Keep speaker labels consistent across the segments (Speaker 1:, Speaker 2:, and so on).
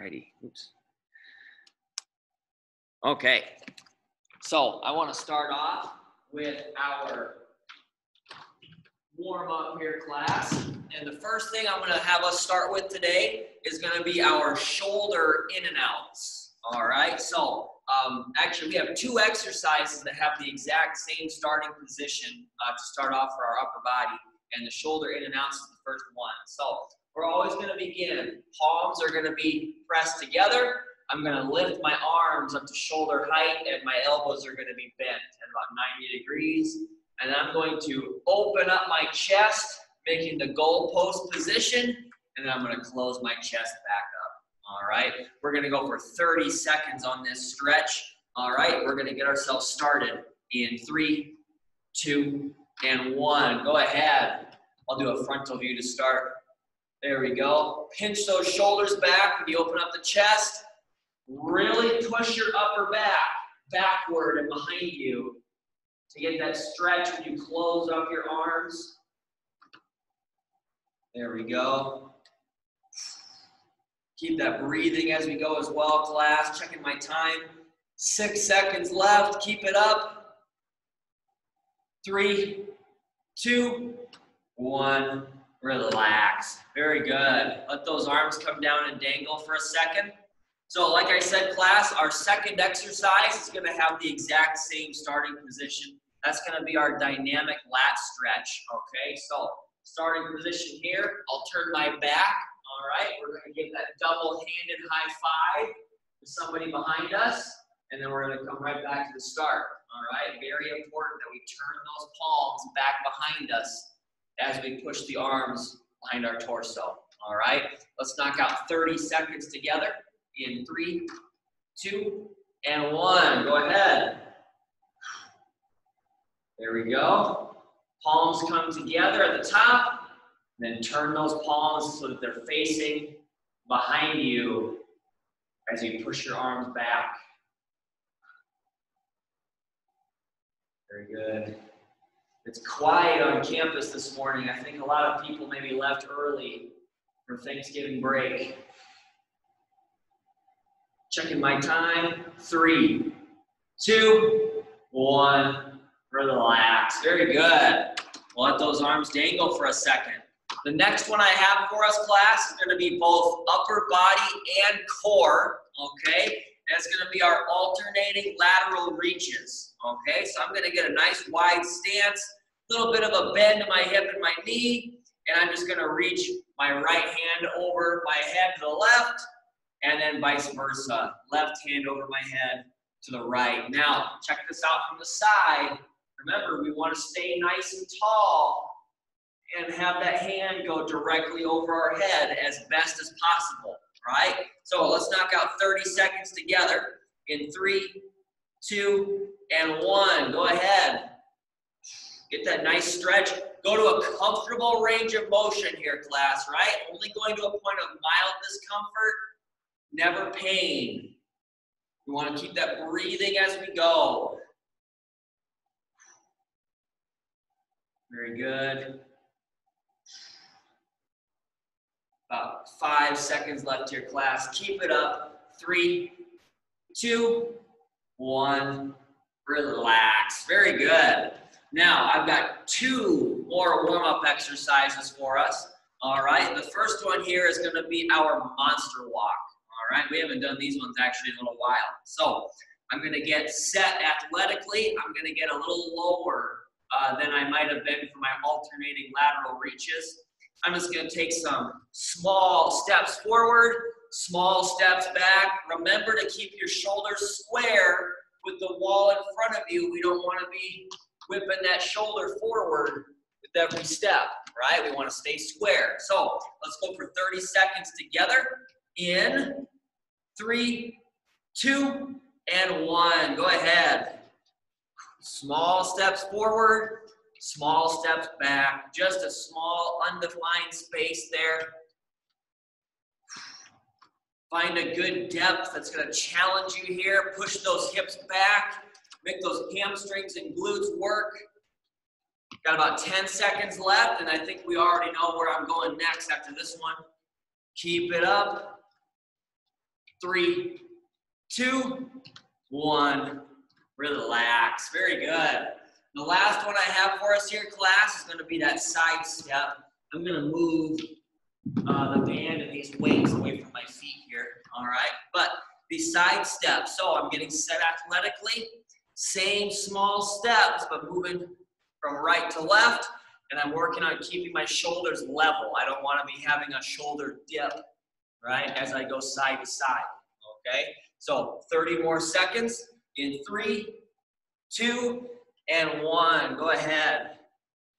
Speaker 1: righty. Oops. Okay. So I want to start off with our warm up here, class. And the first thing I'm going to have us start with today is going to be our shoulder in and outs. All right. So actually, we have two exercises that have the exact same starting position to start off for our upper body. And the shoulder in and outs is the first one. So we're always going to begin. Palms are going to be pressed together. I'm going to lift my arms up to shoulder height, and my elbows are going to be bent at about 90 degrees. And then I'm going to open up my chest, making the goalpost position, and then I'm going to close my chest back up. All right, we're going to go for 30 seconds on this stretch. All right, we're going to get ourselves started in 3, 2, and 1. Go ahead. I'll do a frontal view to start. There we go. Pinch those shoulders back when you open up the chest. Really push your upper back backward and behind you to get that stretch when you close up your arms. There we go. Keep that breathing as we go as well, class. Checking my time. 6 seconds left. Keep it up. 3, 2, 1. Relax. Very good. Let those arms come down and dangle for a second. So like I said, class, our second exercise is going to have the exact same starting position. That's going to be our dynamic lat stretch. Okay, so starting position here, I'll turn my back. All right, we're going to give that double-handed high five to somebody behind us, and then we're going to come right back to the start. All right, very important that we turn those palms back behind us as we push the arms behind our torso. All right, let's knock out 30 seconds together in 3, 2, and 1. Go ahead. There we go. Palms come together at the top. Then turn those palms so that they're facing behind you as you push your arms back. Very good. It's quiet on campus this morning. I think a lot of people maybe left early for Thanksgiving break. Checking my time. 3, 2, 1. Relax. Very good. We'll let those arms dangle for a second. The next one I have for us, class, is going to be both upper body and core, okay? And it's going to be our alternating lateral reaches, okay? So I'm going to get a nice wide stance, a little bit of a bend in my hip and my knee, and I'm just going to reach my right hand over my head to the left, and then vice versa, left hand over my head to the right. Now, check this out from the side. Remember, we want to stay nice and tall and have that hand go directly over our head as best as possible, right? So let's knock out 30 seconds together in 3, 2, and 1. Go ahead. Get that nice stretch. Go to a comfortable range of motion here, class, right? Only going to a point of mild discomfort, never pain. We want to keep that breathing as we go. Very good. About 5 seconds left here, class. Keep it up. 3, 2, 1. Relax. Very good. Now, I've got 2 more warm-up exercises for us. All right. The first one here is going to be our monster walk. All right. We haven't done these ones actually in a little while. So I'm going to get set athletically. I'm going to get a little lower than I might have been for my alternating lateral reaches. I'm just going to take some small steps forward, small steps back. Remember to keep your shoulders square with the wall in front of you. We don't want to be whipping that shoulder forward with every step, right? We want to stay square. So let's go for 30 seconds together in 3, 2, and 1. Go ahead. Small steps forward, small steps back. Just a small undefined space there. Find a good depth that's going to challenge you here. Push those hips back. Make those hamstrings and glutes work. Got about 10 seconds left, and I think we already know where I'm going next after this one. Keep it up. 3, 2, 1. Relax. Very good. The last one I have for us here, class, is going to be that side step. I'm going to move the band and these weights away from my feet here. All right. But the side step. So I'm getting set athletically. Same small steps, but moving from right to left. And I'm working on keeping my shoulders level. I don't want to be having a shoulder dip, right, as I go side to side. Okay. So 30 more seconds in 3, 2, and 1. Go ahead.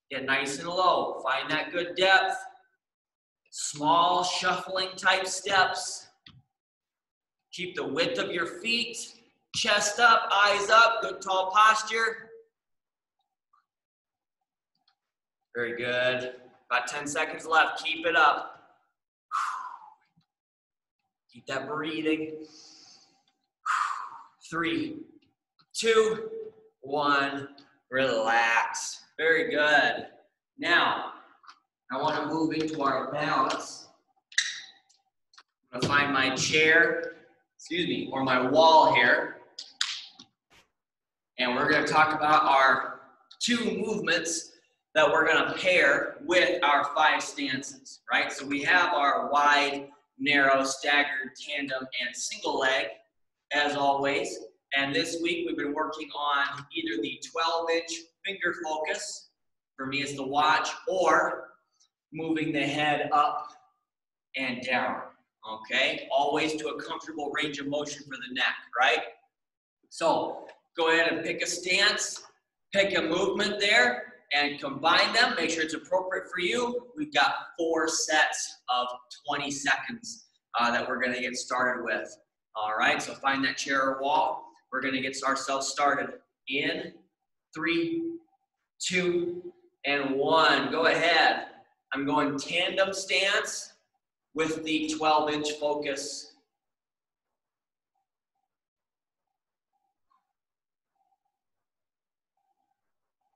Speaker 1: Get nice and low. Find that good depth. Small shuffling type steps. Keep the width of your feet. Chest up, eyes up. Good tall posture. Very good. About 10 seconds left. Keep it up. Keep that breathing. 3, 2, 1. Relax. Very good. Now, I want to move into our balance. I'm going to find my chair, or my wall here. And we're going to talk about our 2 movements that we're going to pair with our 5 stances, right? So we have our wide, narrow, staggered, tandem, and single leg, as always. And this week we've been working on either the 12-inch finger focus, for me it's the watch, or moving the head up and down, okay? Always to a comfortable range of motion for the neck, right? So go ahead and pick a stance, pick a movement there, and combine them. Make sure it's appropriate for you. We've got 4 sets of 20 seconds that we're gonna get started with. All right, so find that chair or wall. We're gonna get ourselves started in 3, 2, and 1. Go ahead. I'm going tandem stance with the 12-inch focus.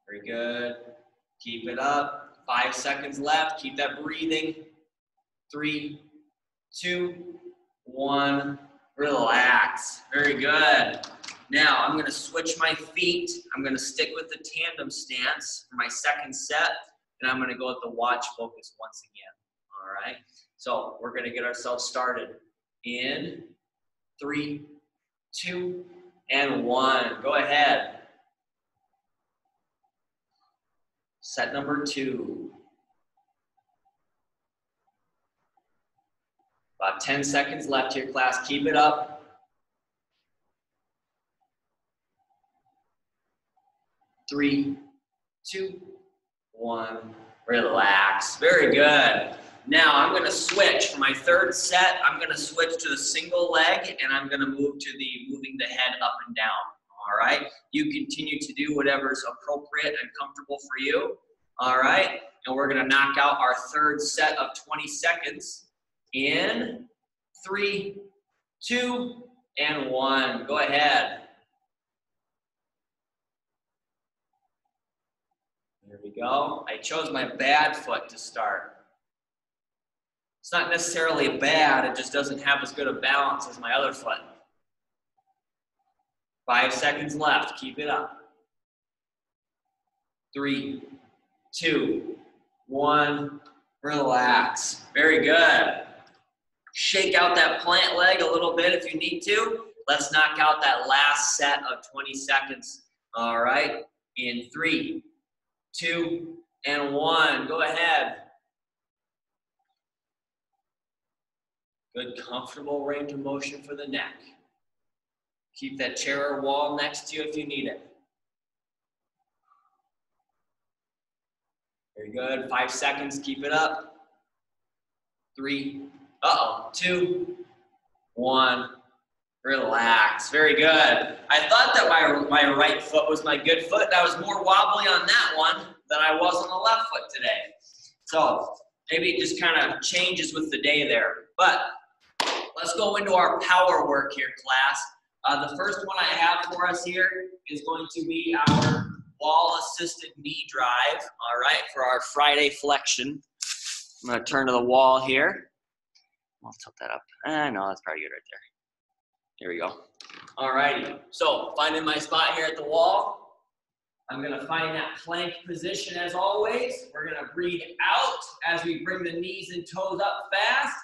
Speaker 1: Very good. Keep it up. 5 seconds left. Keep that breathing. 3, 2, 1. Relax. Very good. Now I'm going to switch my feet. I'm going to stick with the tandem stance for my second set, and I'm going to go with the watch focus once again. All right. So we're going to get ourselves started in 3, 2, and 1. Go ahead. Set number 2. About 10 seconds left here, class. Keep it up. 3, 2, 1. Relax. Very good. Now I'm going to switch for my third set. I'm going to switch to the single leg, and I'm going to move to the moving the head up and down. All right. You continue to do whatever's appropriate and comfortable for you. All right. And we're going to knock out our third set of 20 seconds in 3, 2, and 1. Go ahead. There we go. I chose my bad foot to start. It's not necessarily bad, it just doesn't have as good a balance as my other foot. 5 seconds left. Keep it up. 3, 2, 1. Relax. Very good. Shake out that plant leg a little bit if you need to. Let's knock out that last set of 20 seconds. All right. In 3, 2, and 1. Go ahead. Good, comfortable range of motion for the neck. Keep that chair or wall next to you if you need it. Very good. 5 seconds. Keep it up. 3, 2, 1. Relax. Very good. I thought that my right foot was my good foot. I was more wobbly on that one than I was on the left foot today. So maybe it just kind of changes with the day there. But let's go into our power work here, class. The first one I have for us here is going to be our wall-assisted knee drive, all right, for our Friday flexion. I'm going to turn to the wall here. I'll tilt that up. No, that's probably good right there. Here we go. All righty, so finding my spot here at the wall. I'm gonna find that plank position as always. We're gonna breathe out as we bring the knees and toes up fast.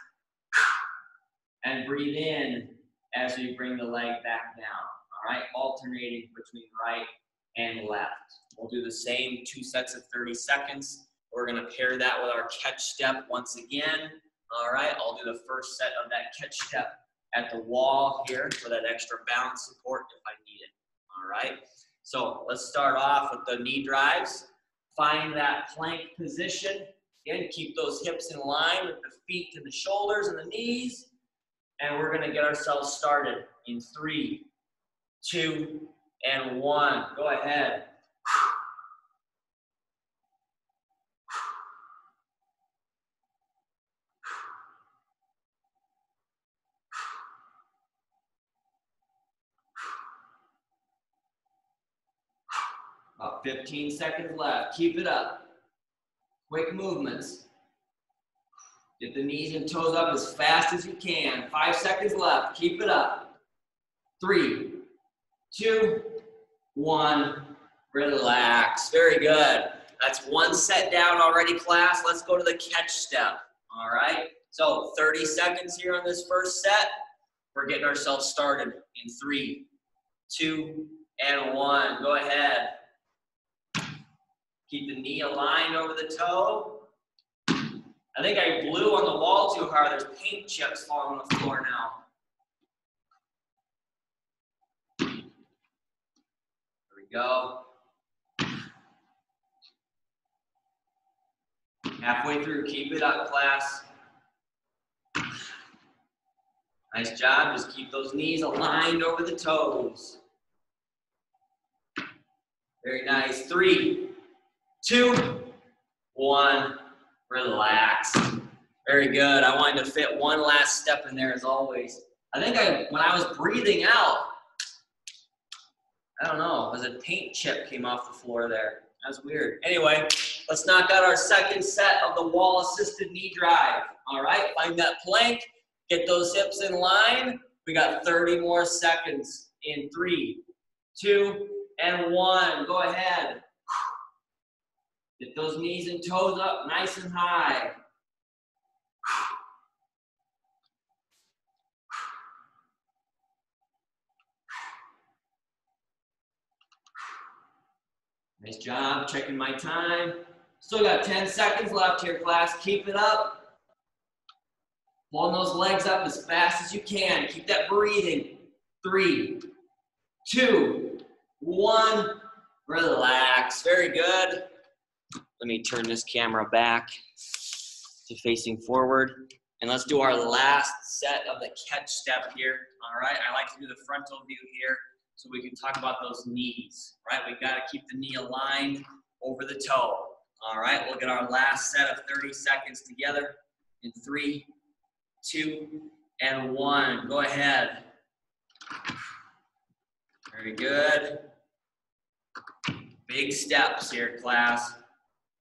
Speaker 1: And breathe in as we bring the leg back down. All right, alternating between right and left. We'll do the same 2 sets of 30 seconds. We're gonna pair that with our catch step once again. All right, I'll do the first set of that catch step at the wall here for that extra balance support if I need it. All right, so let's start off with the knee drives. Find that plank position. Again, keep those hips in line with the feet to the shoulders and the knees. And we're gonna get ourselves started in 3, 2, and 1. Go ahead. About 15 seconds left. Keep it up. Quick movements. Get the knees and toes up as fast as you can. 5 seconds left. Keep it up. 3, 2, 1. Relax. Very good. That's 1 set down already, class. Let's go to the catch step. All right. So 30 seconds here on this first set. We're getting ourselves started in 3, 2, and 1. Go ahead. Keep the knee aligned over the toe. I think I blew on the wall too hard. There's paint chips falling on the floor now. There we go. Halfway through, keep it up, class. Nice job, just keep those knees aligned over the toes. Very nice. 3, 2, 1. Relax. Very good. I wanted to fit one last step in there as always. I think when I was breathing out, I don't know, it was a paint chip came off the floor there. That's weird. Anyway, let's knock out our second set of the wall-assisted knee drive. All right, find that plank, get those hips in line. We got 30 more seconds in 3, 2, and 1. Go ahead. Get those knees and toes up nice and high. Nice job, checking my time. Still got 10 seconds left here, class. Keep it up. Pulling those legs up as fast as you can. Keep that breathing. 3, 2, 1. Relax. Very good. Let me turn this camera back to facing forward. And let's do our last set of the catch step here. All right, I like to do the frontal view here so we can talk about those knees, right? We got to keep the knee aligned over the toe. All right, we'll get our last set of 30 seconds together in 3, 2, and 1. Go ahead. Very good. Big steps here, class.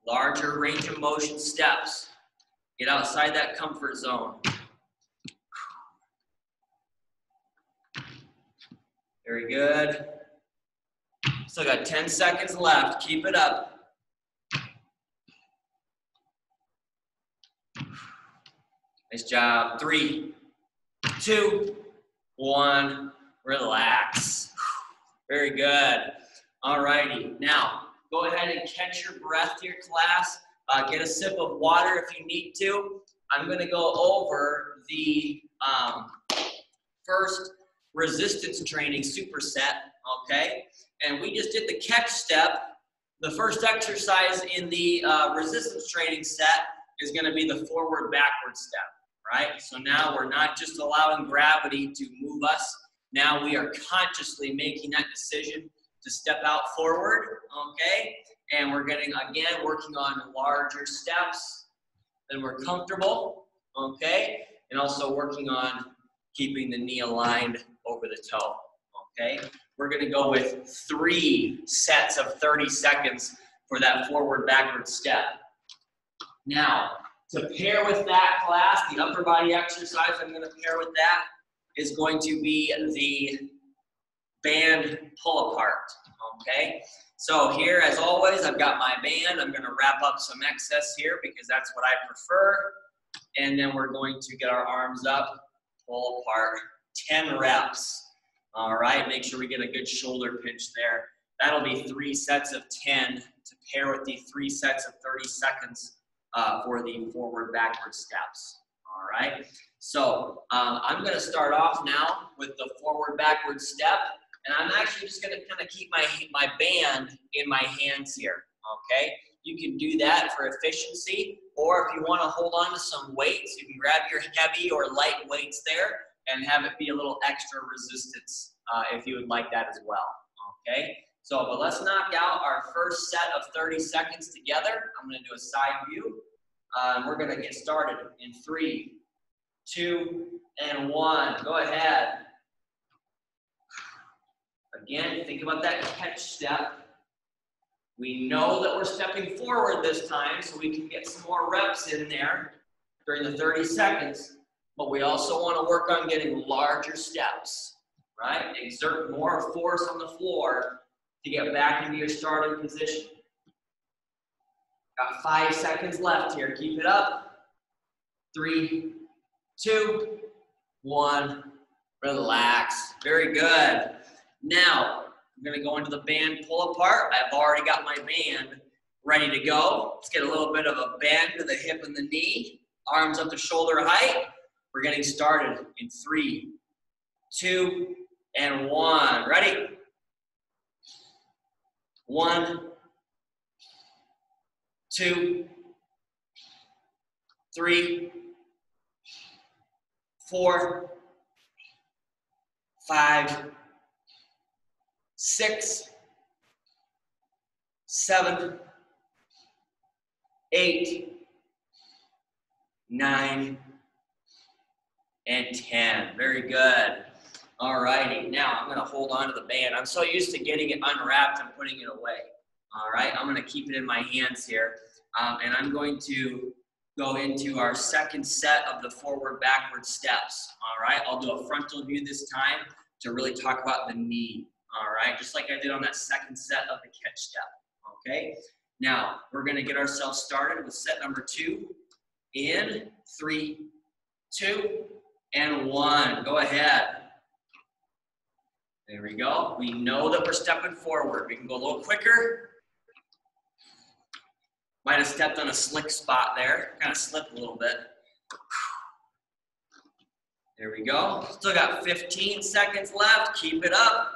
Speaker 1: Larger range of motion steps. Get outside that comfort zone. Very good. Still got 10 seconds left. Keep it up. Nice job. 3, 2, 1. Relax. Very good. All righty. Now, go ahead and catch your breath here, class. Get a sip of water if you need to. I'm going to go over the first resistance training superset, okay? And we just did the catch step. The first exercise in the resistance training set is going to be the forward-backward step, right? So now we're not just allowing gravity to move us. Now we are consciously making that decision to step out forward, okay? And we're getting, again, working on larger steps than we're comfortable, okay? And also working on keeping the knee aligned over the toe, okay? We're gonna go with 3 sets of 30 seconds for that forward-backward step. Now, to pair with that, class, the upper body exercise I'm gonna pair with that, is going to be the band pull apart, okay? So here, as always, I've got my band. I'm gonna wrap up some excess here because that's what I prefer. And then we're going to get our arms up, pull apart, 10 reps. All right, make sure we get a good shoulder pinch there. That'll be 3 sets of 10 to pair with the 3 sets of 30 seconds for the forward backward steps. All right, so I'm gonna start off now with the forward backward step, and I'm actually just gonna kind of keep my band in my hands here, okay? You can do that for efficiency, or if you wanna hold on to some weights, you can grab your heavy or light weights there and have it be a little extra resistance if you would like that as well, okay? So, but let's knock out our first set of 30 seconds together. I'm gonna do a side view. We're gonna get started in 3, 2, and 1. Go ahead. Again, think about that catch step. We know that we're stepping forward this time, so we can get some more reps in there during the 30 seconds, but we also want to work on getting larger steps, right? Exert more force on the floor to get back into your starting position. Got 5 seconds left here. Keep it up. 3, 2, 1. Relax. Very good. Now, I'm going to go into the band pull apart. I've already got my band ready to go. Let's get a little bit of a bend to the hip and the knee. Arms up to shoulder height. We're getting started in 3, 2, and 1. Ready? 1, 2, 3, 4, 5, 6, 7, 8, 9, and 10. Very good. All righty. Now I'm going to hold on to the band. I'm so used to getting it unwrapped and putting it away. All right. I'm going to keep it in my hands here. And I'm going to go into our second set of the forward backward steps. All right. I'll do a frontal view this time to really talk about the knee. All right. Just like I did on that second set of the catch step. Okay. Now we're going to get ourselves started with set number 2 in 3, 2, and 1. Go ahead. There we go. We know that we're stepping forward. We can go a little quicker. Might have stepped on a slick spot there. Kind of slipped a little bit. There we go. Still got 15 seconds left. Keep it up.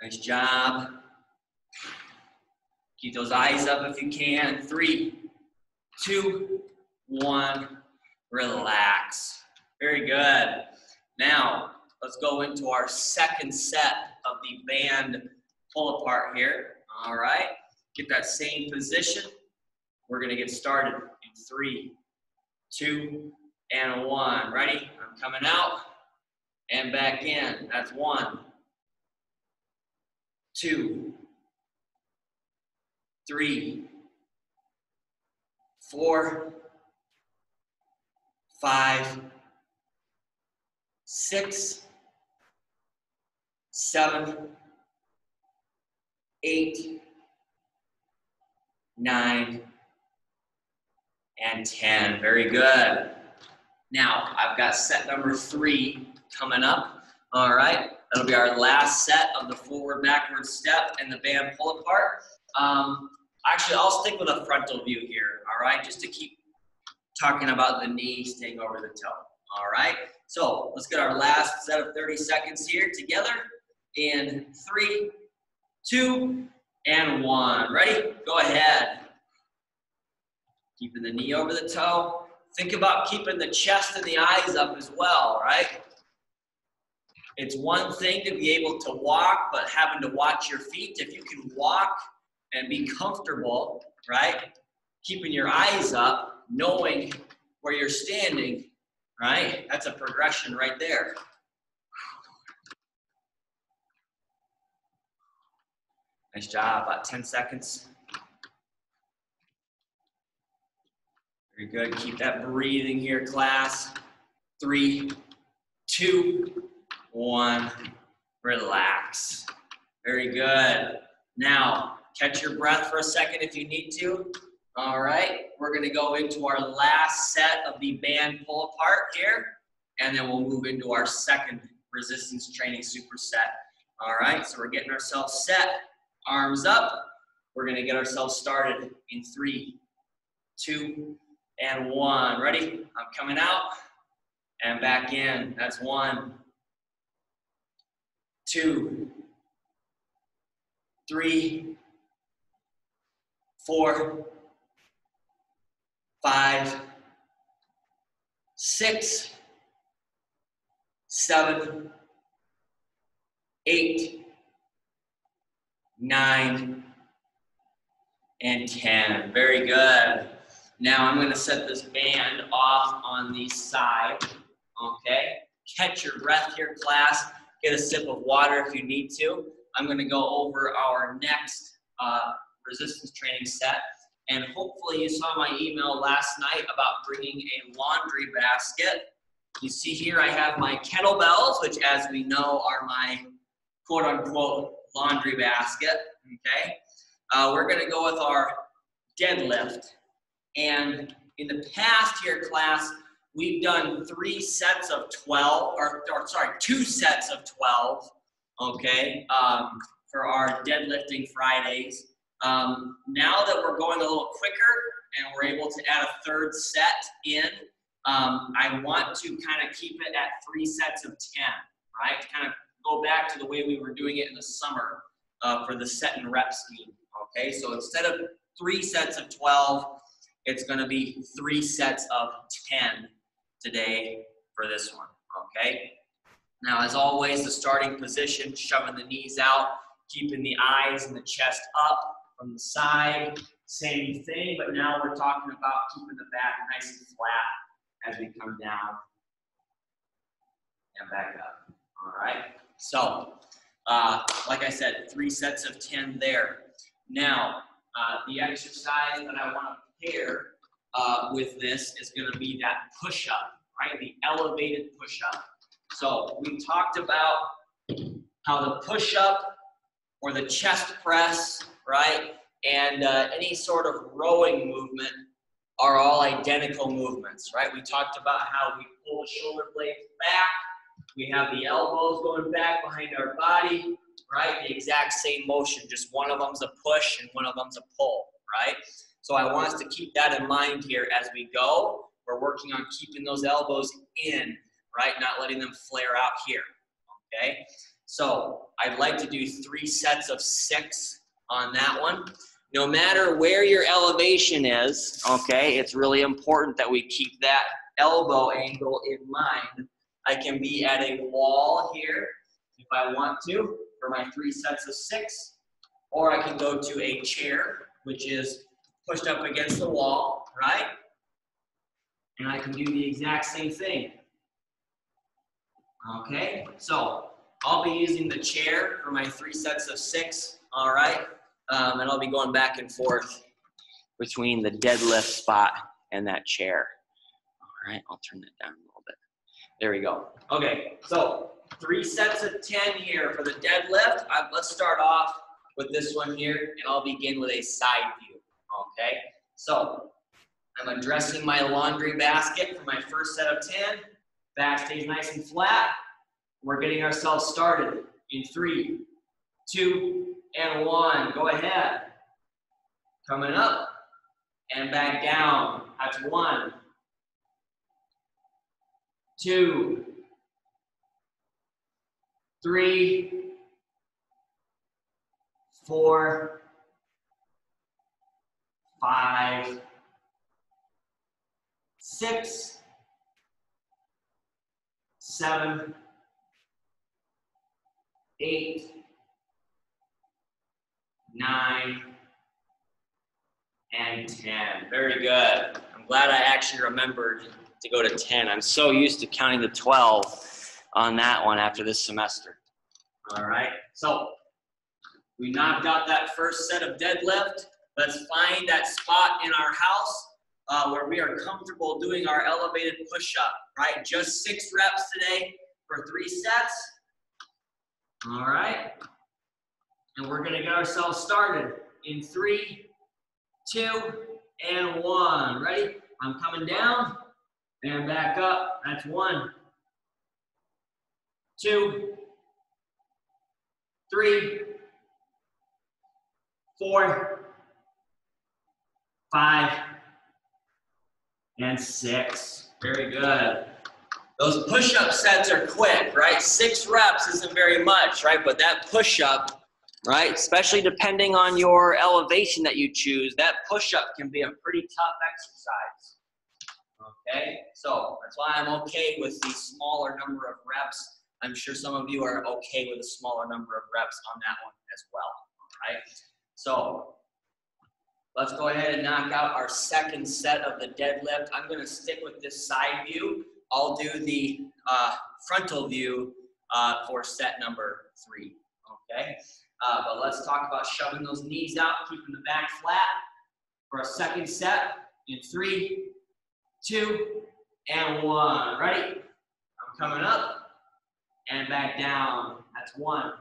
Speaker 1: Nice job. Keep those eyes up if you can. 3, 2, 1. Relax. Very good. Now, let's go into our second set of the band pull apart here. All right. Get that same position. We're going to get started in 3, 2, and 1. Ready? I'm coming out and back in. That's 1, 2, 3, 4, 5, 6, 7, 8, 9, and 10. Very good. Now, I've got set number 3 coming up. All right. That'll be our last set of the forward backward step and the band pull apart. Actually, I'll stick with a frontal view here. All right. Just to keep talking about the knee staying over the toe. All right. So let's get our last set of 30 seconds here together in 3, 2, and 1. Ready? Go ahead. Keeping the knee over the toe. Think about keeping the chest and the eyes up as well, right? It's one thing to be able to walk, but having to watch your feet. If you can walk and be comfortable, right? Keeping your eyes up, knowing where you're standing, right? That's a progression right there. Nice job. About 10 seconds. Very good. Keep that breathing here, class. 3, 2, 1. Relax. Very good. Now, catch your breath for a second if you need to. All right. We're going to go into our last set of the band pull apart here, and then we'll move into our second resistance training superset. All right. So we're getting ourselves set. Arms up. We're going to get ourselves started in 3, 2, and 1. Ready? I'm coming out and back in. That's 1, 2, 3, 4, 5, 6, 7, 8, 9, and 10. Very good. Now I'm going to set this band off on the side. Okay? Catch your breath here, class. Get a sip of water if you need to. I'm going to go over our next resistance training set. And hopefully you saw my email last night about bringing a laundry basket. You see here I have my kettlebells, which as we know are my quote-unquote laundry basket. Okay? We're going to go with our deadlift. And in the past here, class, we've done 2 sets of 12, okay, for our deadlifting Fridays. Now that we're going a little quicker and we're able to add a 3rd set in, I want to kind of keep it at 3 sets of 10, right? To kind of go back to the way we were doing it in the summer for the set and rep scheme, okay? So instead of 3 sets of 12, it's going to be 3 sets of 10 today for this one, okay? Now, as always, the starting position, shoving the knees out, keeping the eyes and the chest up from the side, same thing, but now we're talking about keeping the back nice and flat as we come down and back up, all right? So, like I said, 3 sets of 10 there. Now, the exercise that I want to pair with this is going to be that push-up, right? The elevated push-up. So we talked about how the push-up or the chest press, right, and any sort of rowing movement are all identical movements, right? We talked about how we pull the shoulder blades back. We have the elbows going back behind our body, right? The exact same motion, just one of them's a push and one of them's a pull, right? So I want us to keep that in mind here as we go. We're working on keeping those elbows in, right? Not letting them flare out here, okay? So I'd like to do 3 sets of 6 on that one. No matter where your elevation is, okay, it's really important that we keep that elbow angle in mind. I can be at a wall here if I want to for my 3 sets of 6, or I can go to a chair, which is pushed up against the wall, right? And I can do the exact same thing. Okay, so I'll be using the chair for my 3 sets of 6, all right? And I'll be going back and forth between the deadlift spot and that chair. All right, I'll turn that down a little bit. There we go. Okay, so 3 sets of 10 here for the deadlift. Let's start off with this one here, and I'll begin with a side view. Okay, so I'm addressing my laundry basket for my first set of 10. Back stays nice and flat. We're getting ourselves started in 3, 2, and 1. Go ahead. Coming up and back down. That's 1, 2, 3, 4, 5, 6, 7, 8, 9, and 10. Very good. I'm glad I actually remembered to go to 10. I'm so used to counting to 12 on that one after this semester. All right, so we knocked out that first set of deadlift. Let's find that spot in our house where we are comfortable doing our elevated push-up, right? Just 6 reps today for 3 sets. All right. And we're gonna get ourselves started in 3, 2, and 1. Ready? I'm coming down and back up. That's 1, 2, 3, 4, 5, and 6. Very good. Those push-up sets are quick, right? 6 reps isn't very much, right? But that push-up, right, especially depending on your elevation that you choose, that push-up can be a pretty tough exercise. Okay, so that's why I'm okay with the smaller number of reps. I'm sure some of you are okay with a smaller number of reps on that one as well, all right? So let's go ahead and knock out our second set of the deadlift. I'm gonna stick with this side view. I'll do the frontal view for set number 3, okay? But let's talk about shoving those knees out, keeping the back flat for a second set in 3, 2, and 1. Ready? I'm coming up and back down. That's 1,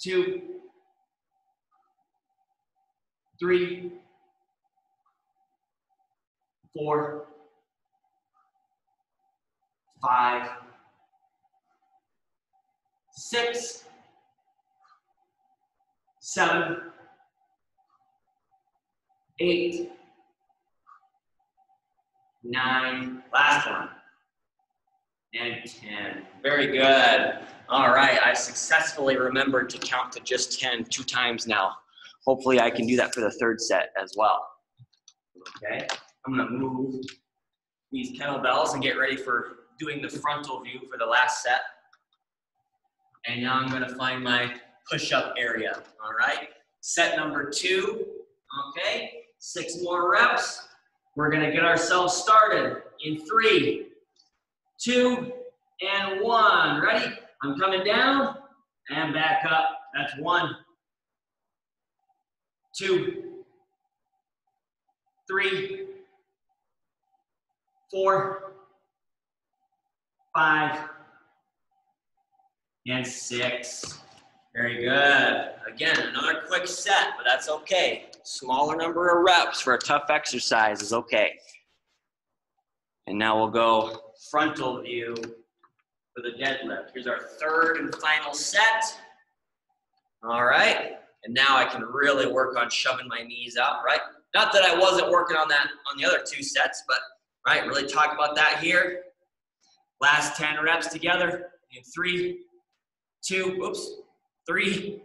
Speaker 1: 2, 3, 4, 5, 6, 7, 8, 9, last one, and 10. Very good. All right, I successfully remembered to count to just 10 2 times now. Hopefully I can do that for the third set as well. Okay, I'm gonna move these kettlebells and get ready for doing the frontal view for the last set. And now I'm gonna find my push-up area, all right? Set number 2, okay? 6 more reps. We're gonna get ourselves started in 3, 2, and 1. Ready? I'm coming down and back up. That's 1, 2, 3, 4, 5, and 6. Very good. Again, another quick set, but that's okay. Smaller number of reps for a tough exercise is okay. And now we'll go frontal view for the deadlift. Here's our third and final set. All right. And now I can really work on shoving my knees out, right? Not that I wasn't working on that on the other 2 sets, but right, really talk about that here. Last 10 reps together in 3, 2, 3,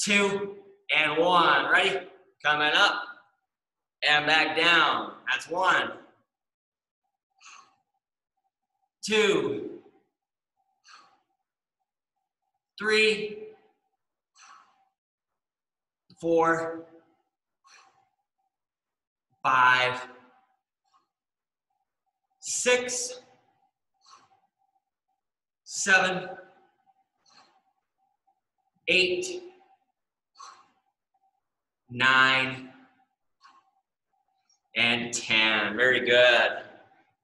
Speaker 1: 2, and 1. Ready? Coming up and back down. That's 1, 2, 3, 4, 5, 6, 7, 8, 9, and 10. Very good.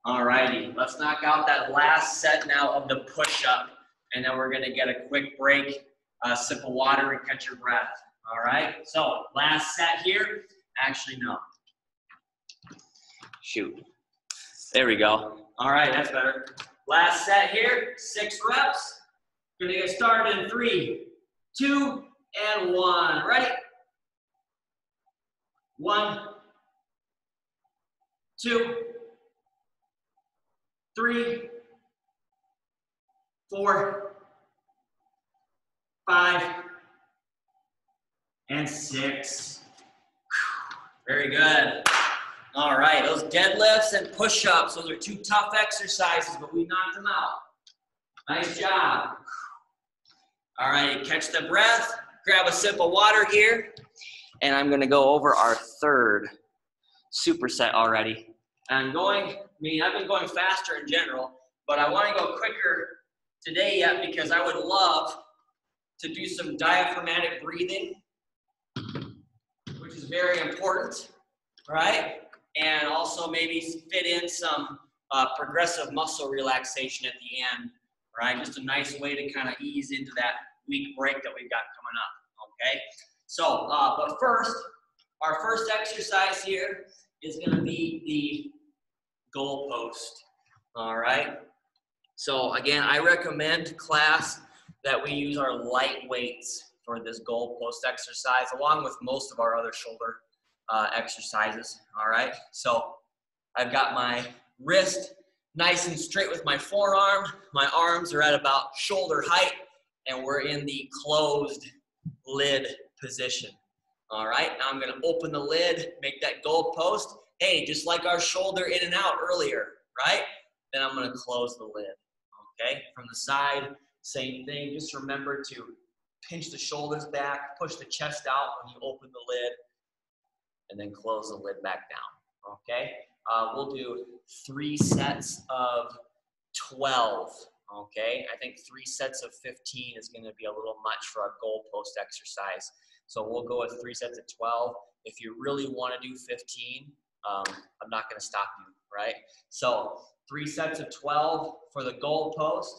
Speaker 1: All righty, let's knock out that last set now of the push-up, and then we're gonna get a quick break, sip of water, and catch your breath. All right, so last set here. Actually, no. Shoot. There we go. All right, that's better. Last set here, 6 reps. Gonna get started in 3, 2, and 1. Ready? 1, 2, 3, 4, 5, and 6. Very good. All right, those deadlifts and push-ups, those are 2 tough exercises, but we knocked them out. Nice job. All right, catch the breath, grab a sip of water here, and I'm gonna go over our third superset already. I'm going, I've been going faster in general, but I wanna go quicker today yet because I would love to do some diaphragmatic breathing, which is very important. right? And also maybe fit in some progressive muscle relaxation at the end, right? Just a nice way to kind of ease into that week break that we've got coming up, okay? So, but first, our first exercise here is going to be the goal post, all right? So again, I recommend, class, that we use our light weights for this goal post exercise, along with most of our other shoulder exercises, all right? So I've got my wrist nice and straight with my forearm. My arms are at about shoulder height, and we're in the closed lid position. All right, now I'm gonna open the lid, make that goal post. Hey, just like our shoulder in and out earlier, right? Then I'm gonna close the lid, okay? From the side, same thing. Just remember to pinch the shoulders back, push the chest out when you open the lid, and then close the lid back down, okay? We'll do 3 sets of 12, okay? I think 3 sets of 15 is gonna be a little much for our goal post exercise. So we'll go with 3 sets of 12. If you really wanna do 15, I'm not gonna stop you, right? So 3 sets of 12 for the goal post.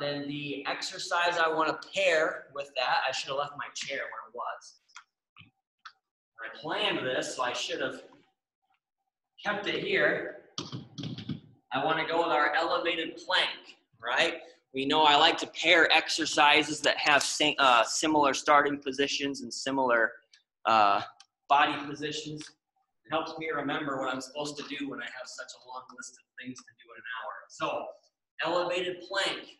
Speaker 1: Then the exercise I wanna pair with that, I should have left my chair where it was. I planned this, so I should have kept it here. I want to go with our elevated plank, right? We know I like to pair exercises that have similar starting positions and similar body positions. It helps me remember what I'm supposed to do when I have such a long list of things to do in an hour. So, elevated plank,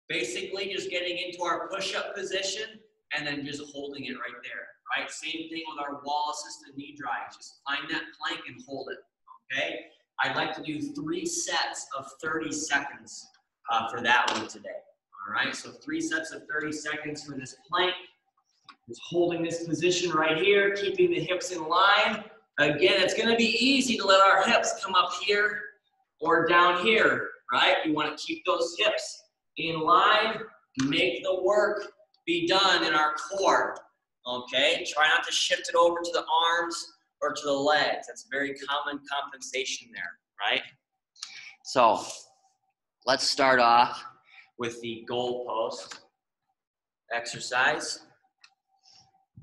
Speaker 1: basically just getting into our push-up position and then just holding it right there, right? Same thing with our wall-assisted knee drives. Just find that plank and hold it, okay? I'd like to do 3 sets of 30 seconds for that one today, all right? So 3 sets of 30 seconds for this plank. Just holding this position right here, keeping the hips in line. Again, it's gonna be easy to let our hips come up here or down here, right? You wanna keep those hips in line, make the work be done in our core, okay? Try not to shift it over to the arms or to the legs. That's a very common compensation there, right? So let's start off with the goal post exercise,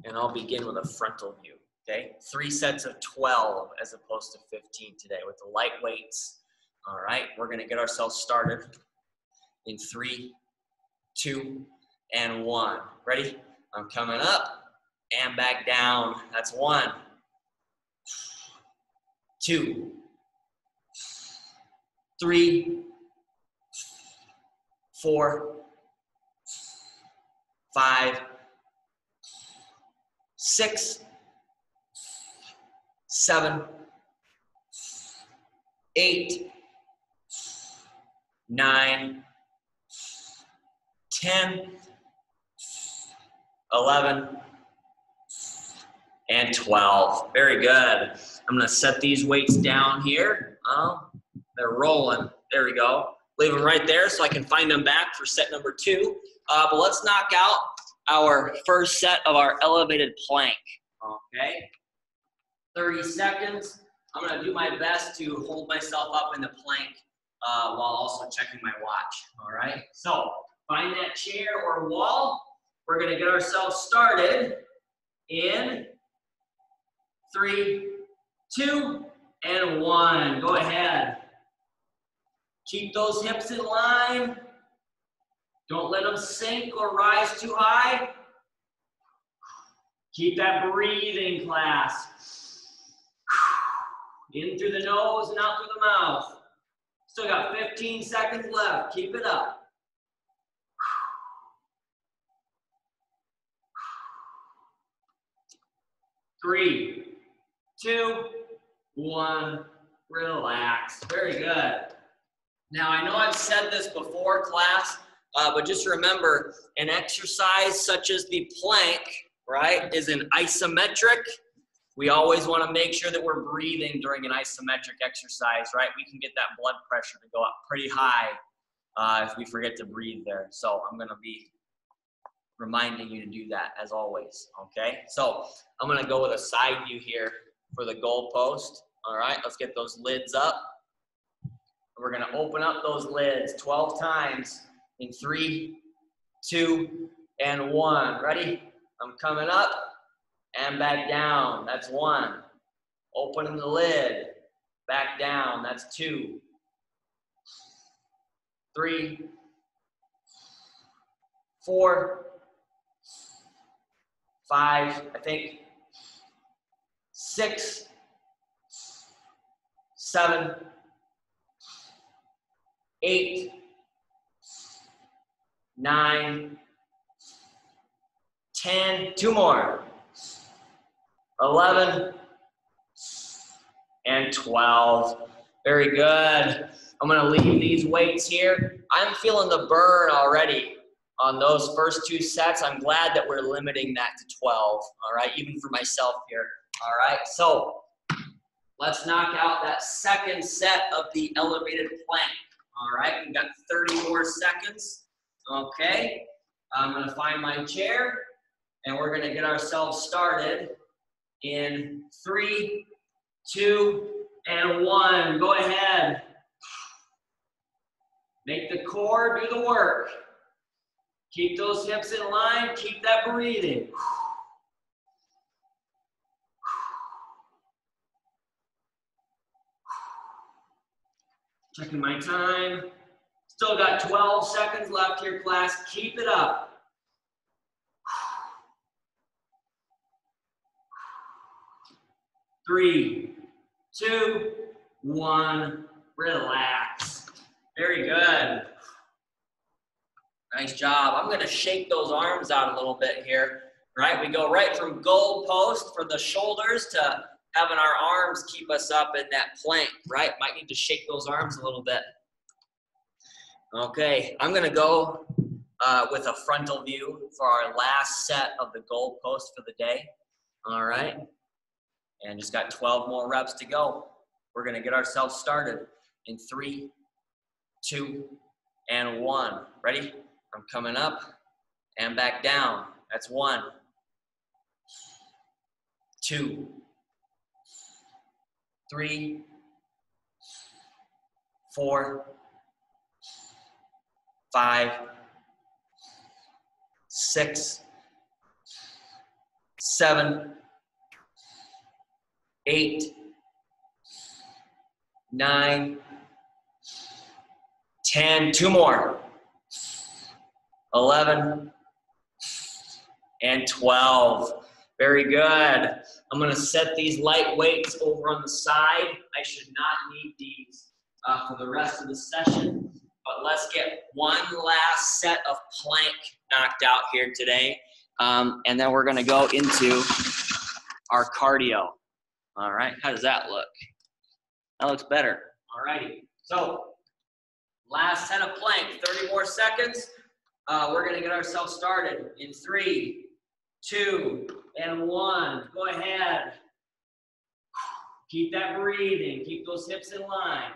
Speaker 1: and I'll begin with a frontal view, okay? 3 sets of 12 as opposed to 15 today with the light weights, all right? We're gonna get ourselves started in 3, 2, and 1. Ready? I'm coming up and back down. That's 1, 2, 3, 4, 5, 6, 7, 8, 9, 10, 11, and 12. Very good. I'm gonna set these weights down here. They're rolling. There we go. Leave them right there so I can find them back for set number 2. But let's knock out our first set of our elevated plank, okay? 30 seconds. I'm gonna do my best to hold myself up in the plank while also checking my watch, all right? So find that chair or wall. We're gonna get ourselves started in 3, 2, and 1. Go ahead. Keep those hips in line. Don't let them sink or rise too high. Keep that breathing, class. In through the nose and out through the mouth. Still got 15 seconds left. Keep it up. 3, 2, 1, relax. Very good. Now, I know I've said this before, class, but just remember, an exercise such as the plank, right, is an isometric. We always want to make sure that we're breathing during an isometric exercise, right? We can get that blood pressure to go up pretty high if we forget to breathe there. So I'm going to be reminding you to do that as always, okay? So I'm gonna go with a side view here for the goal post. All right, let's get those lids up. We're gonna open up those lids 12 times in 3, 2, and 1. Ready? I'm coming up and back down. That's 1. Opening the lid, back down. That's 2, 3, 4, 5, I think, 6, 7, 8, 9, 10, 2 more, 11, and 12. Very good. I'm gonna leave these weights here. I'm feeling the burn already on those first 2 sets. I'm glad that we're limiting that to 12, all right, even for myself here. All right, so let's knock out that second set of the elevated plank. All right, we've got 30 more seconds. Okay, I'm gonna find my chair and we're gonna get ourselves started in 3, 2, and 1. Go ahead. Make the core do the work. Keep those hips in line, keep that breathing. Checking my time. Still got 12 seconds left here, class. Keep it up. 3, 2, 1. Relax. Very good. Nice job. I'm going to shake those arms out a little bit here. Right? We go right from goal post for the shoulders to having our arms keep us up in that plank, right? Might need to shake those arms a little bit. Okay, I'm gonna go with a frontal view for our last set of the goal post for the day. All right, and just got 12 more reps to go. We're gonna get ourselves started in 3, 2, and 1. Ready? I'm coming up and back down. That's 1, 2, 3, 4, 5, 6, 7, 8, 9, 10, 2 more, 11, and 12. Very good. I'm going to set these light weights over on the side. I should not need these for the rest of the session, but let's get one last set of plank knocked out here today, and then we're going to go into our cardio. All right, how does that look? That looks better. All righty, so last set of plank, 30 more seconds. We're going to get ourselves started in 3, 2, and 1. Go ahead. Keep that breathing. Keep those hips in line.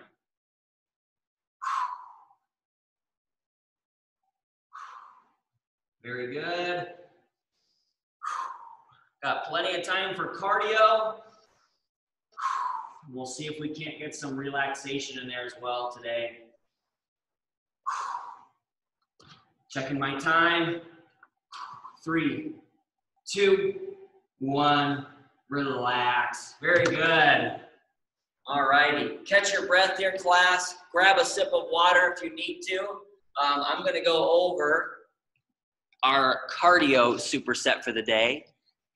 Speaker 1: Very good. Got plenty of time for cardio. We'll see if we can't get some relaxation in there as well today. Checking my time. 3, 2, 1. Relax. Very good. All righty. Catch your breath here, class. Grab a sip of water if you need to. I'm going to go over our cardio superset for the day.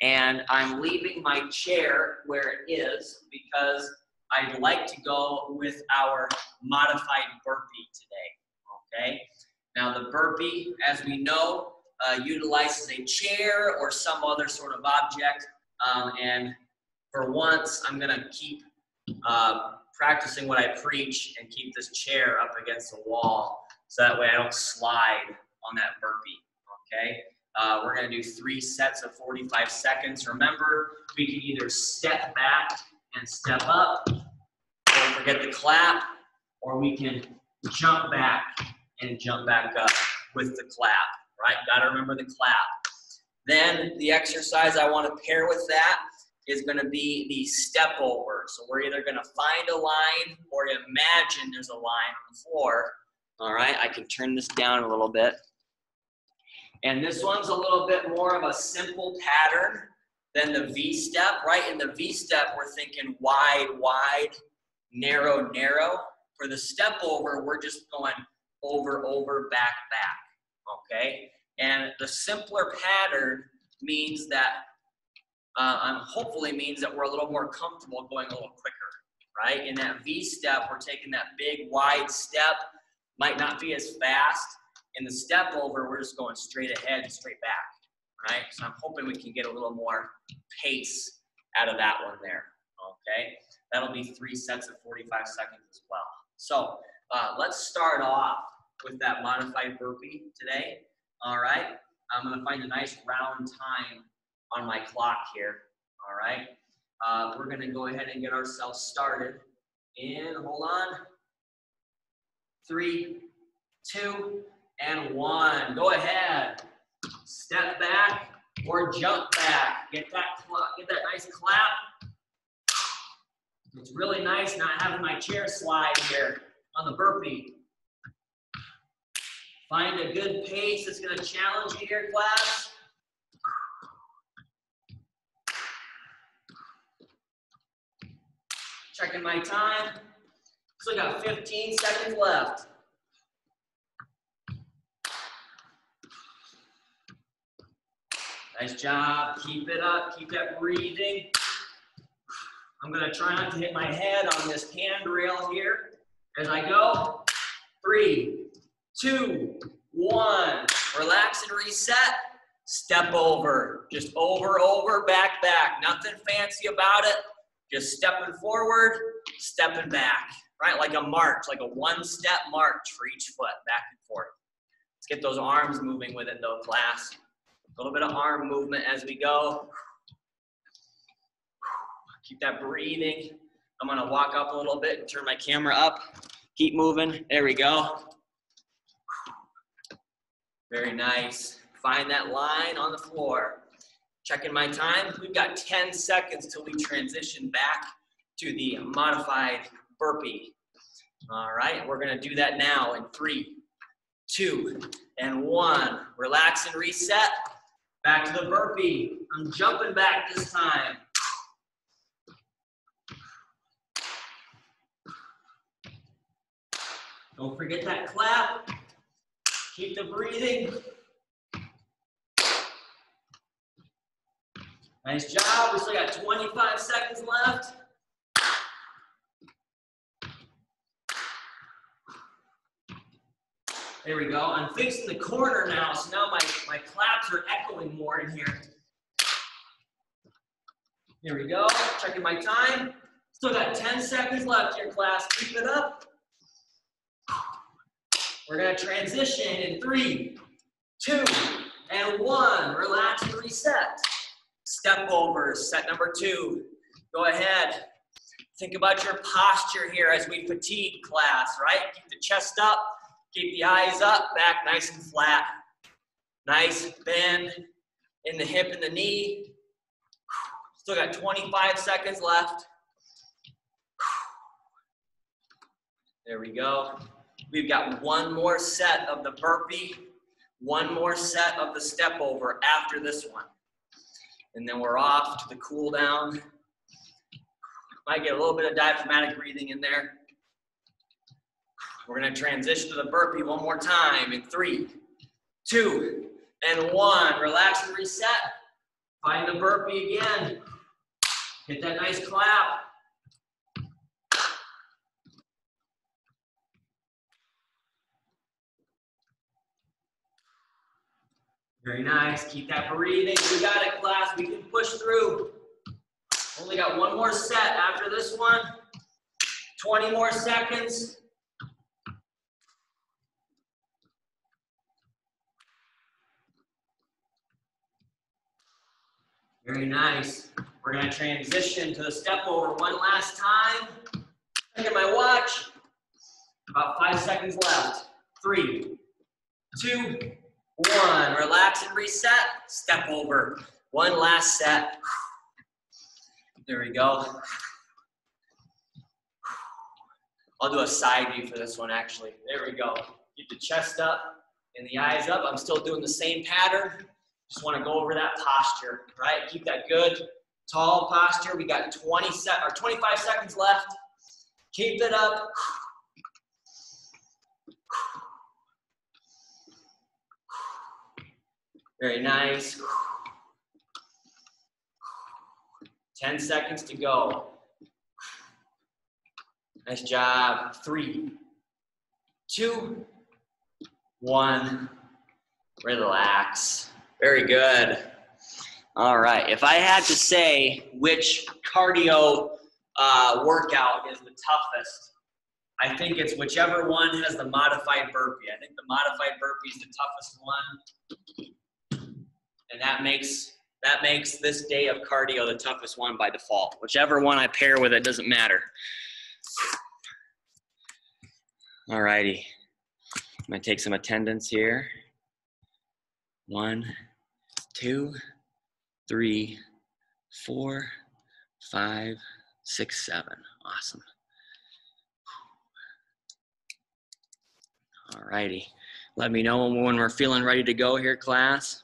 Speaker 1: And I'm leaving my chair where it is because I'd like to go with our modified burpee today, okay? Now the burpee, as we know, utilizes a chair or some other sort of object. And for once, I'm gonna keep practicing what I preach and keep this chair up against the wall so that way I don't slide on that burpee, okay? We're gonna do 3 sets of 45 seconds. Remember, we can either step back and step up, don't forget the clap, or we can jump back and jump back up with the clap, right? Gotta remember the clap. Then the exercise I wanna pair with that is going to be the step over. So we're either going to find a line or imagine there's a line on the floor. All right, I can turn this down a little bit. And this one's a little bit more of a simple pattern than the V-step, right? In the V-step, we're thinking wide, wide, narrow, narrow. For the step over, we're just going over, over, back, back, okay? And the simpler pattern means that, hopefully means that we're a little more comfortable going a little quicker, right? In that V-step, we're taking that big, wide step, might not be as fast. In the step over, we're just going straight ahead and straight back, right? So I'm hoping we can get a little more pace out of that one there, okay? That'll be 3 sets of 45 seconds as well. So let's start off with that modified burpee today, all right? I'm gonna find a nice round time on my clock here, all right? We're gonna go ahead and get ourselves started in, hold on, 3, 2, and 1. Go ahead. Step back or jump back. Get that nice clap. It's really nice not having my chair slide here on the burpee. Find a good pace that's going to challenge you here, class. Checking my time. Still got 15 seconds left. Nice job. Keep it up. Keep that breathing. I'm going to try not to hit my head on this handrail here as I go. 3, 2, 1. Relax and reset. Step over. Just over, over, back, back. Nothing fancy about it. Just stepping forward, stepping back. Right? Like a march, like a one-step march for each foot, back and forth. Let's get those arms moving with it though, class. A little bit of arm movement as we go. Keep that breathing. I'm gonna walk up a little bit and turn my camera up. Keep moving, there we go. Very nice. Find that line on the floor. Checking my time. We've got 10 seconds till we transition back to the modified burpee. All right, we're gonna do that now in 3, 2, and 1. Relax and reset. Back to the burpee. I'm jumping back this time. Don't forget that clap. Keep the breathing. Nice job. We still got 25 seconds left. There we go. I'm facing the corner now, so now my claps are echoing more in here. Here we go. Checking my time. Still got 10 seconds left here, class. Keep it up. We're going to transition in 3, 2, and 1. Relax and reset. Step over, set number 2. Go ahead. Think about your posture here as we fatigue, class, right? Keep the chest up. Keep the eyes up, back nice and flat. Nice bend in the hip and the knee. Still got 25 seconds left. There we go. We've got one more set of the burpee, one more set of the step over after this one. And then we're off to the cool down. Might get a little bit of diaphragmatic breathing in there. We're gonna transition to the burpee one more time in 3, 2, and 1. Relax and reset. Find the burpee again. Hit that nice clap. Very nice. Keep that breathing. We got it, class. We can push through. Only got one more set after this one. 20 more seconds. Very nice. We're going to transition to the step over one last time. Look at my watch. About 5 seconds left. 3, 2, 1. Relax and reset. Step over. One last set. There we go. I'll do a side view for this one, actually. There we go. Keep the chest up and the eyes up. I'm still doing the same pattern. Just want to go over that posture, right? Keep that good, tall posture. We got 25 seconds left. Keep it up. Very nice. 10 seconds to go. Nice job. 3, 2, 1. Relax. Very good. All right. If I had to say which cardio workout is the toughest, I think it's whichever one has the modified burpee. I think the modified burpee is the toughest one. And that makes this day of cardio the toughest one by default. Whichever one I pair with it doesn't matter. All righty. I'm going to take some attendance here. 1, 2, 3, 4, 5, 6, 7. Awesome. All righty. Let me know when we're feeling ready to go here, class.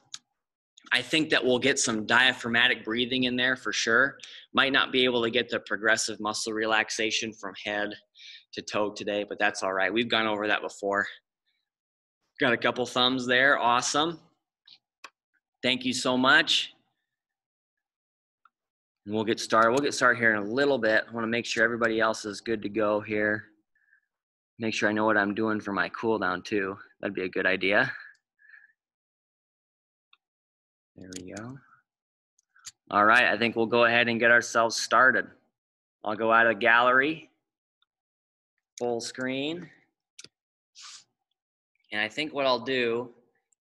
Speaker 1: I think that we'll get some diaphragmatic breathing in there for sure. Might not be able to get the progressive muscle relaxation from head to toe today, but that's all right. We've gone over that before. Got a couple thumbs there. Awesome. Thank you so much. And we'll get started. We'll get started here in a little bit. I want to make sure everybody else is good to go here. Make sure I know what I'm doing for my cool down too. That'd be a good idea. There we go. All right, I think we'll go ahead and get ourselves started. I'll go out of gallery, full screen. And I think what I'll do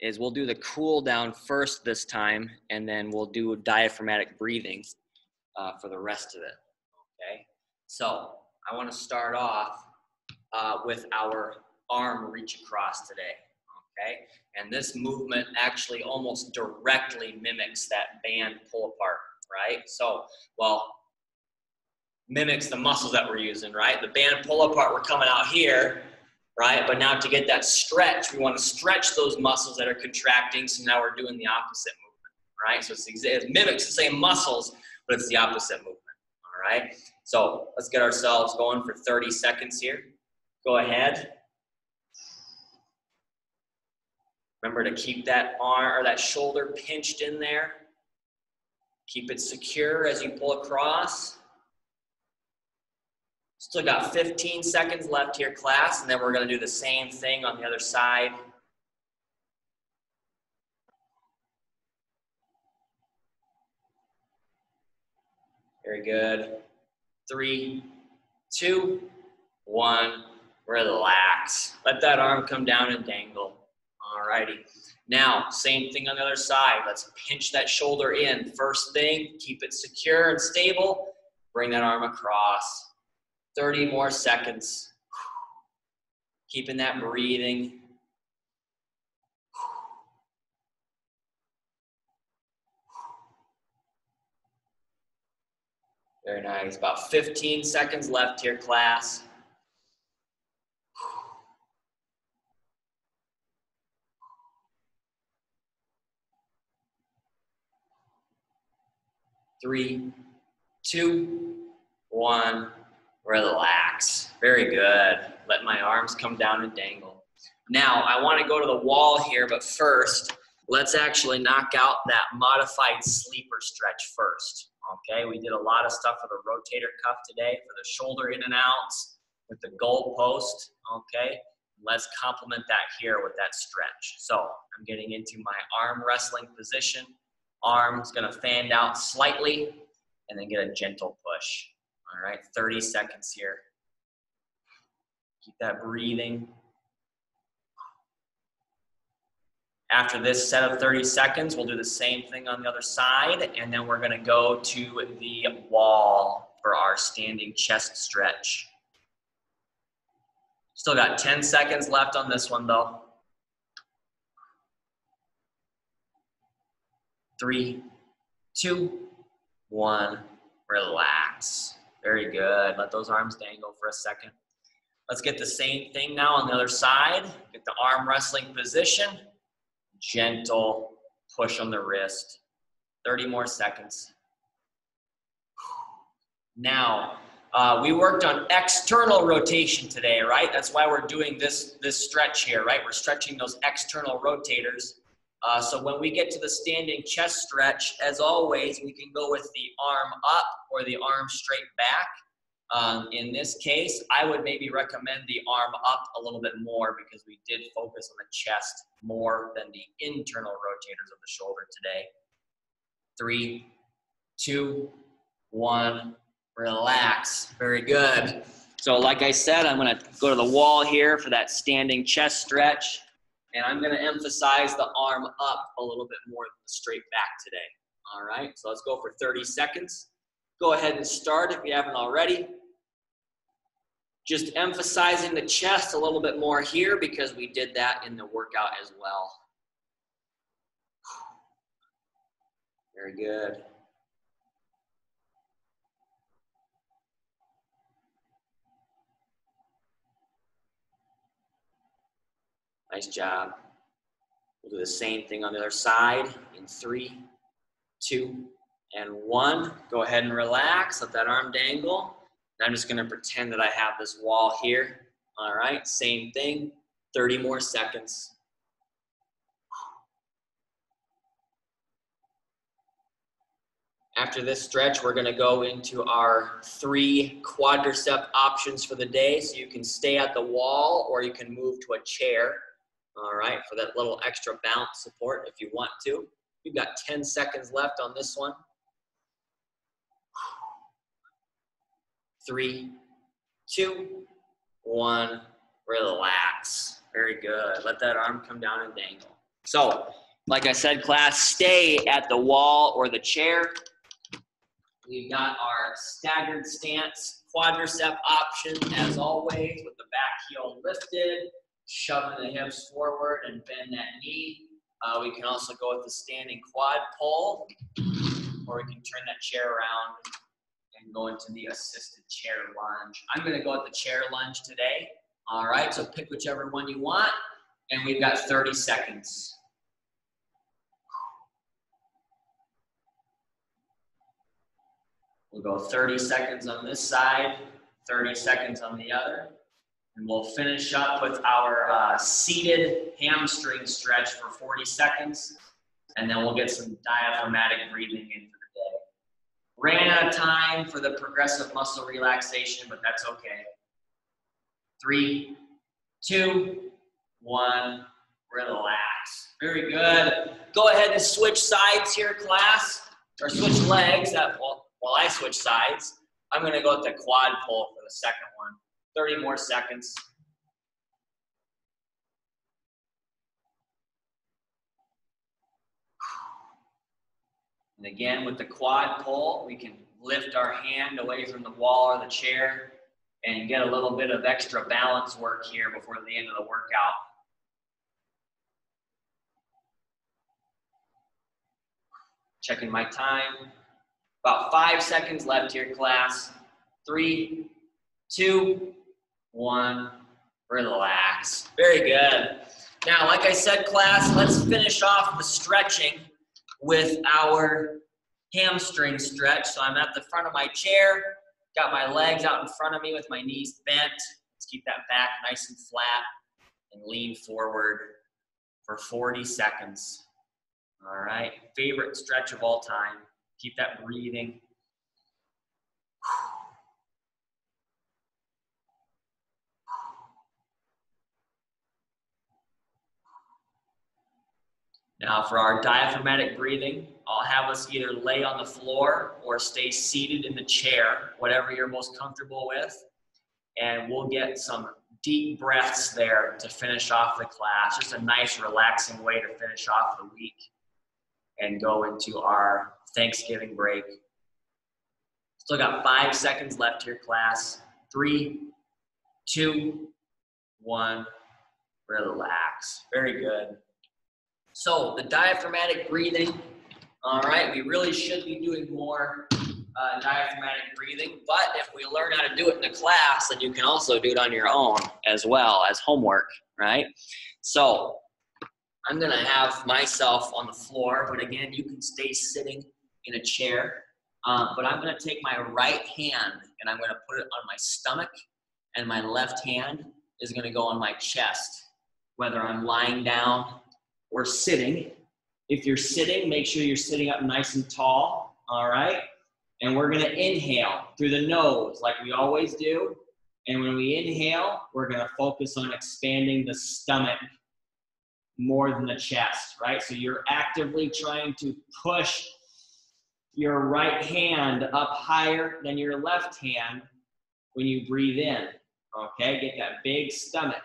Speaker 1: is we'll do the cool down first this time, and then we'll do diaphragmatic breathing for the rest of it, okay? So I wanna start off with our arm reach across today, okay? And this movement actually almost directly mimics that band pull apart, right? So, well, mimics the muscles that we're using, right? The band pull apart, we're coming out here, right? But now to get that stretch, we want to stretch those muscles that are contracting, so now we're doing the opposite movement, right? So it mimics the same muscles, but it's the opposite movement, all right? So let's get ourselves going for 30 seconds here. Go ahead. Remember to keep that arm or that shoulder pinched in there. Keep it secure as you pull across. Still got 15 seconds left here, class, and then we're going to do the same thing on the other side. Very good. 3, 2, 1. Relax. Let that arm come down and dangle. All righty. Now, same thing on the other side. Let's pinch that shoulder in. First thing, keep it secure and stable. Bring that arm across. 30 more seconds. Keeping that breathing. Very nice. About 15 seconds left here, class. 3, 2, 1. Relax. Very good. Let my arms come down and dangle. Now, I want to go to the wall here, but first, let's actually knock out that modified sleeper stretch first. Okay, we did a lot of stuff for the rotator cuff today, for the shoulder in and outs, with the goal post. Okay, let's complement that here with that stretch. So I'm getting into my arm wrestling position. Arm's gonna fan out slightly and then get a gentle push. All right, 30 seconds here. Keep that breathing. After this set of 30 seconds, we'll do the same thing on the other side, and then we're gonna go to the wall for our standing chest stretch. Still got 10 seconds left on this one though. 3, 2, 1, relax. Very good. Let those arms dangle for a second. Let's get the same thing now on the other side. Get the arm wrestling position. Gentle push on the wrist. 30 more seconds. Now, we worked on external rotation today, right? That's why we're doing this stretch here, right? We're stretching those external rotators. So when we get to the standing chest stretch, as always, we can go with the arm up or the arm straight back. In this case, I would maybe recommend the arm up a little bit more because we did focus on the chest more than the internal rotators of the shoulder today. 3, 2, 1, relax. Very good. So like I said, I'm gonna go to the wall here for that standing chest stretch. And I'm gonna emphasize the arm up a little bit more than the straight back today. All right, so let's go for 30 seconds. Go ahead and start if you haven't already. Just emphasizing the chest a little bit more here because we did that in the workout as well. Very good. Nice job. We'll do the same thing on the other side in 3, 2, and 1. Go ahead and relax. Let that arm dangle. And I'm just going to pretend that I have this wall here. All right, same thing. 30 more seconds. After this stretch, we're going to go into our 3 quadricep options for the day. So you can stay at the wall or you can move to a chair. All right, for that little extra bounce support if you want to. You've got 10 seconds left on this one. 3, 2, 1, relax. Very good. Let that arm come down and dangle. So, like I said, class, stay at the wall or the chair. We've got our staggered stance, quadricep option, as always, with the back heel lifted, shoving the hips forward and bend that knee. We can also go with the standing quad pull, or we can turn that chair around and go into the assisted chair lunge. I'm going to go with the chair lunge today. All right, so pick whichever one you want, and we've got 30 seconds. We'll go 30 seconds on this side, 30 seconds on the other, and we'll finish up with our seated hamstring stretch for 40 seconds, and then we'll get some diaphragmatic breathing in for the day. Ran out of time for the progressive muscle relaxation, but that's okay. 3, 2, 1, relax. Very good. Go ahead and switch sides here, class, or switch legs. While I switch sides, I'm going to go with the quad pull for the second one. 30 more seconds. And again, with the quad pull, we can lift our hand away from the wall or the chair and get a little bit of extra balance work here before the end of the workout. Checking my time. About 5 seconds left here, class. 3, 2, 1, relax. Very good. Now, like I said, class, let's finish off the stretching with our hamstring stretch. So I'm at the front of my chair, got my legs out in front of me with my knees bent. Let's keep that back nice and flat and lean forward for 40 seconds. All right, favorite stretch of all time. Keep that breathing. Now for our diaphragmatic breathing, I'll have us either lay on the floor or stay seated in the chair, whatever you're most comfortable with. And we'll get some deep breaths there to finish off the class. Just a nice relaxing way to finish off the week and go into our Thanksgiving break. Still got 5 seconds left here, class. 3, 2, 1, relax. Very good. So the diaphragmatic breathing, all right, we really should be doing more diaphragmatic breathing, but if we learn how to do it in the class, then you can also do it on your own as well as homework, right? So I'm gonna have myself on the floor, but again, you can stay sitting in a chair. But I'm gonna take my right hand and I'm gonna put it on my stomach, and my left hand is gonna go on my chest, whether I'm lying down or sitting. If you're sitting, make sure you're sitting up nice and tall, all right? And we're gonna inhale through the nose like we always do. And when we inhale, we're gonna focus on expanding the stomach more than the chest, right? So you're actively trying to push your right hand up higher than your left hand when you breathe in, okay? Get that big stomach.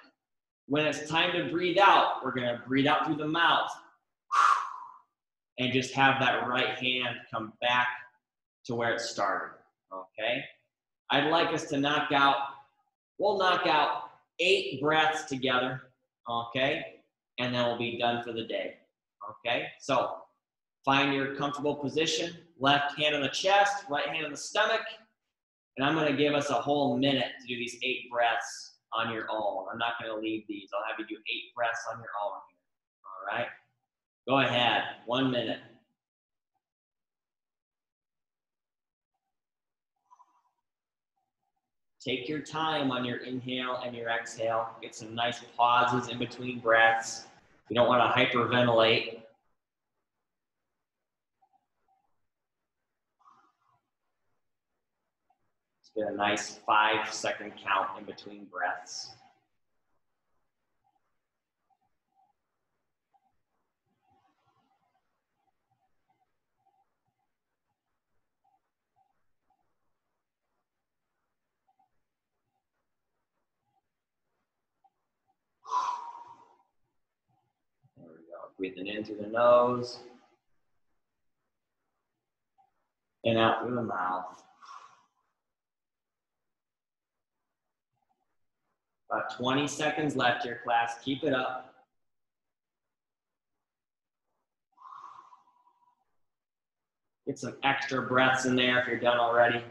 Speaker 1: When it's time to breathe out, we're gonna breathe out through the mouth and just have that right hand come back to where it started, okay? I'd like us to we'll knock out 8 breaths together, okay? And then we'll be done for the day, okay? So find your comfortable position, left hand on the chest, right hand on the stomach, and I'm gonna give us a whole minute to do these 8 breaths on your own. I'm not gonna leave these. I'll have you do 8 breaths on your own here, all right? Go ahead, 1 minute. Take your time on your inhale and your exhale. Get some nice pauses in between breaths. You don't want to hyperventilate. Let's get a nice 5-second count in between breaths. There we go. Breathing in through the nose and out through the mouth. About 20 seconds left here, class. Keep it up. Get some extra breaths in there if you're done already.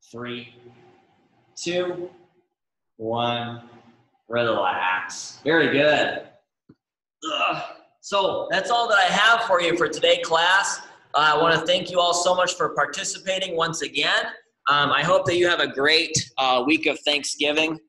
Speaker 1: 3, 2, 1, relax. Very good. So that's all that I have for you for today, class. I want to thank you all so much for participating once again. I hope that you have a great week of Thanksgiving.